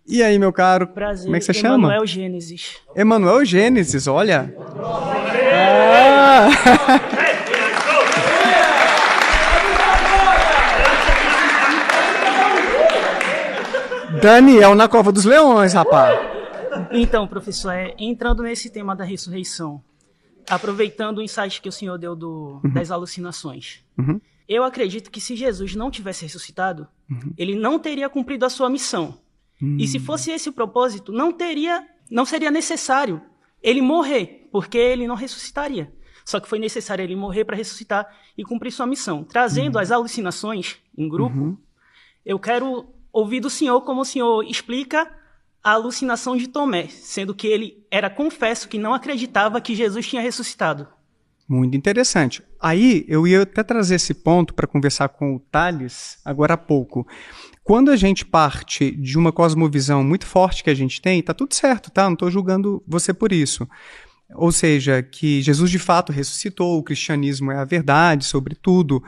E aí, meu caro, Prazer. como é que você chama? Emanuel Gênesis. Emanuel Gênesis, olha. Daniel na Cova dos Leões, rapaz. Então, professor, entrando nesse tema da ressurreição, aproveitando o insight que o senhor deu das alucinações, eu acredito que se Jesus não tivesse ressuscitado, ele não teria cumprido a sua missão. E se fosse esse o propósito, não seria necessário ele morrer, porque ele não ressuscitaria. Só que foi necessário ele morrer para ressuscitar e cumprir sua missão. Trazendo as alucinações em grupo, eu quero ouvir do senhor como o senhor explica a alucinação de Tomé, sendo que ele era confesso que não acreditava que Jesus tinha ressuscitado. Muito interessante. Aí eu ia até trazer esse ponto para conversar com o Thales agora há pouco. Quando a gente parte de uma cosmovisão muito forte que a gente tem, tá tudo certo, tá? Não estou julgando você por isso. Ou seja, que Jesus de fato ressuscitou, o cristianismo é a verdade sobre tudo.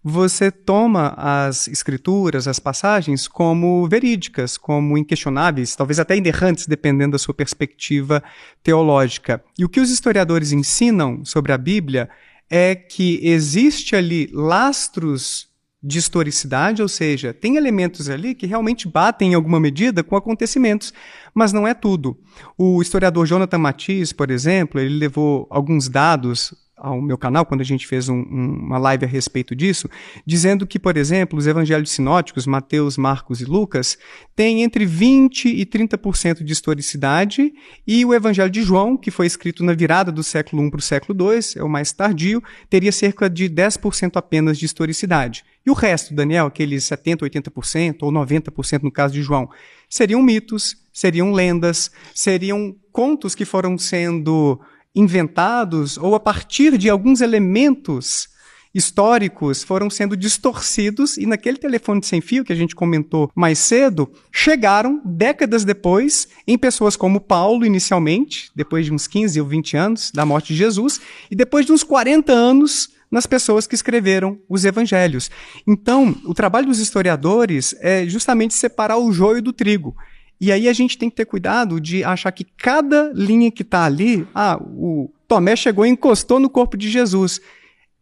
Você toma as escrituras, as passagens, como verídicas, como inquestionáveis, talvez até inerrantes, dependendo da sua perspectiva teológica. E o que os historiadores ensinam sobre a Bíblia é que existe ali lastros de historicidade, ou seja, tem elementos ali que realmente batem em alguma medida com acontecimentos, mas não é tudo. O historiador Jonathan Matisse, por exemplo, ele levou alguns dados ao meu canal, quando a gente fez uma live a respeito disso, dizendo que, por exemplo, os evangelhos sinóticos, Mateus, Marcos e Lucas, têm entre 20% e 30% de historicidade, e o evangelho de João, que foi escrito na virada do século I para o século II, é o mais tardio, teria cerca de 10% apenas de historicidade. E o resto, Daniel, aqueles 70%, 80% ou 90% no caso de João, seriam mitos, seriam lendas, seriam contos que foram sendo inventados ou a partir de alguns elementos históricos foram sendo distorcidos e naquele telefone sem fio que a gente comentou mais cedo, chegaram décadas depois em pessoas como Paulo inicialmente, depois de uns 15 ou 20 anos da morte de Jesus, e depois de uns 40 anos nas pessoas que escreveram os evangelhos. Então, o trabalho dos historiadores é justamente separar o joio do trigo. E aí a gente tem que ter cuidado de achar que cada linha que está ali, o Tomé chegou e encostou no corpo de Jesus,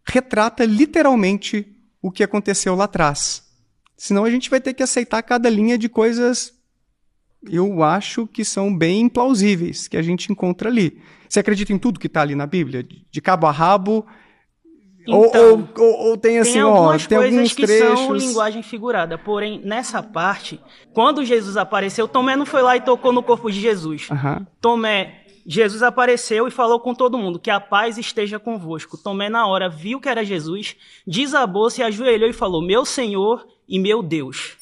retrata literalmente o que aconteceu lá atrás. Senão a gente vai ter que aceitar cada linha de coisas, eu acho que são bem implausíveis, que a gente encontra ali. Você acredita em tudo que está ali na Bíblia? De cabo a rabo? Então, ou tem assim, tem algumas tem coisas alguns que trechos... são linguagem figurada, porém, nessa parte, quando Jesus apareceu, Tomé não foi lá e tocou no corpo de Jesus. Jesus apareceu e falou com todo mundo, que a paz esteja convosco. Tomé, na hora, viu que era Jesus, desabou, se ajoelhou e falou, meu Senhor e meu Deus.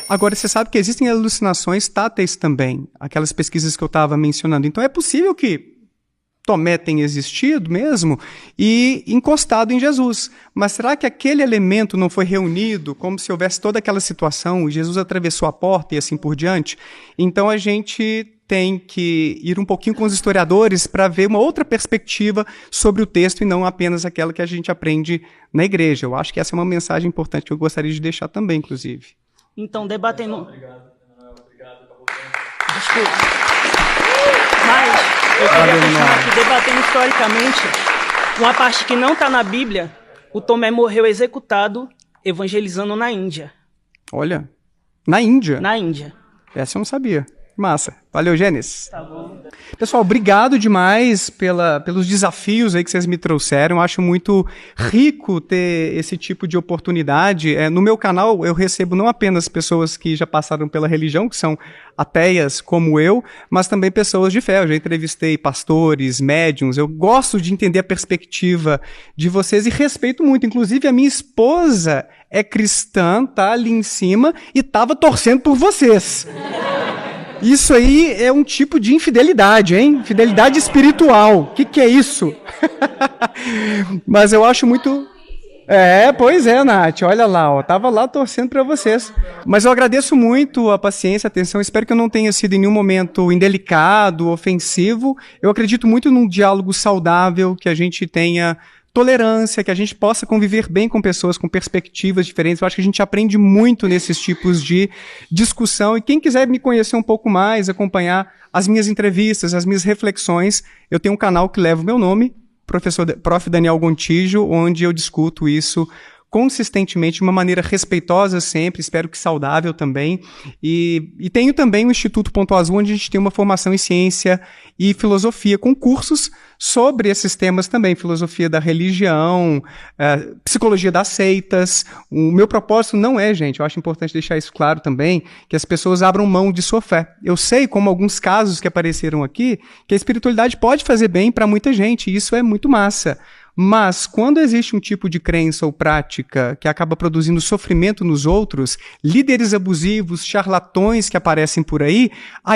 Agora, você sabe que existem alucinações táteis também, aquelas pesquisas que eu estava mencionando. Então, é possível que Tomé tenha existido mesmo e encostado em Jesus. Mas será que aquele elemento não foi reunido como se houvesse toda aquela situação, e Jesus atravessou a porta e assim por diante? Então a gente tem que ir um pouquinho com os historiadores para ver uma outra perspectiva sobre o texto e não apenas aquela que a gente aprende na igreja. Eu acho que essa é uma mensagem importante que eu gostaria de deixar também, inclusive. Então, debatendo... Obrigado. Desculpa. Mas... eu queria continuar aqui debatendo historicamente uma parte que não está na Bíblia. O Tomé morreu executado evangelizando na Índia. Olha, na Índia? Na Índia. Essa eu não sabia. Massa. Valeu, Gênesis. Tá bom. Pessoal, obrigado demais pelos desafios aí que vocês me trouxeram. Eu acho muito rico ter esse tipo de oportunidade. No meu canal, eu recebo não apenas pessoas que já passaram pela religião, que são ateias como eu, mas também pessoas de fé. Eu já entrevistei pastores, médiuns. Eu gosto de entender a perspectiva de vocês e respeito muito. Inclusive, a minha esposa é cristã, tá ali em cima, e estava torcendo por vocês. Isso aí é um tipo de infidelidade, hein? Fidelidade espiritual. O que é isso? Mas eu acho muito... pois é, Nath. Olha lá, ó, tava lá torcendo para vocês. Mas eu agradeço muito a paciência, a atenção. Espero que eu não tenha sido em nenhum momento indelicado, ofensivo. Eu acredito muito num diálogo saudável, que a gente tenha tolerância, que a gente possa conviver bem com pessoas com perspectivas diferentes. Eu acho que a gente aprende muito nesses tipos de discussão. E quem quiser me conhecer um pouco mais, acompanhar as minhas entrevistas, as minhas reflexões, eu tenho um canal que leva o meu nome, Prof. Daniel Gontijo, onde eu discuto isso consistentemente, de uma maneira respeitosa sempre, espero que saudável também. E tenho também o Instituto Ponto Azul, onde a gente tem uma formação em ciência e filosofia, com cursos sobre esses temas também, filosofia da religião, psicologia das seitas. O meu propósito não é, gente, eu acho importante deixar isso claro também, que as pessoas abram mão de sua fé. Eu sei, como alguns casos que apareceram aqui, que a espiritualidade pode fazer bem para muita gente, e isso é muito massa. Mas, quando existe um tipo de crença ou prática que acaba produzindo sofrimento nos outros, líderes abusivos, charlatões que aparecem por aí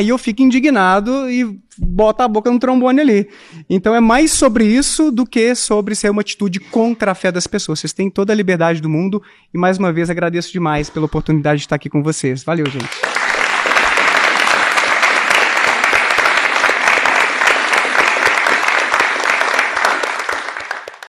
eu fico indignado e boto a boca no trombone ali. Então é mais sobre isso do que sobre ser uma atitude contra a fé das pessoas. Vocês têm toda a liberdade do mundo e, mais uma vez, agradeço demais pela oportunidade de estar aqui com vocês. Valeu, gente.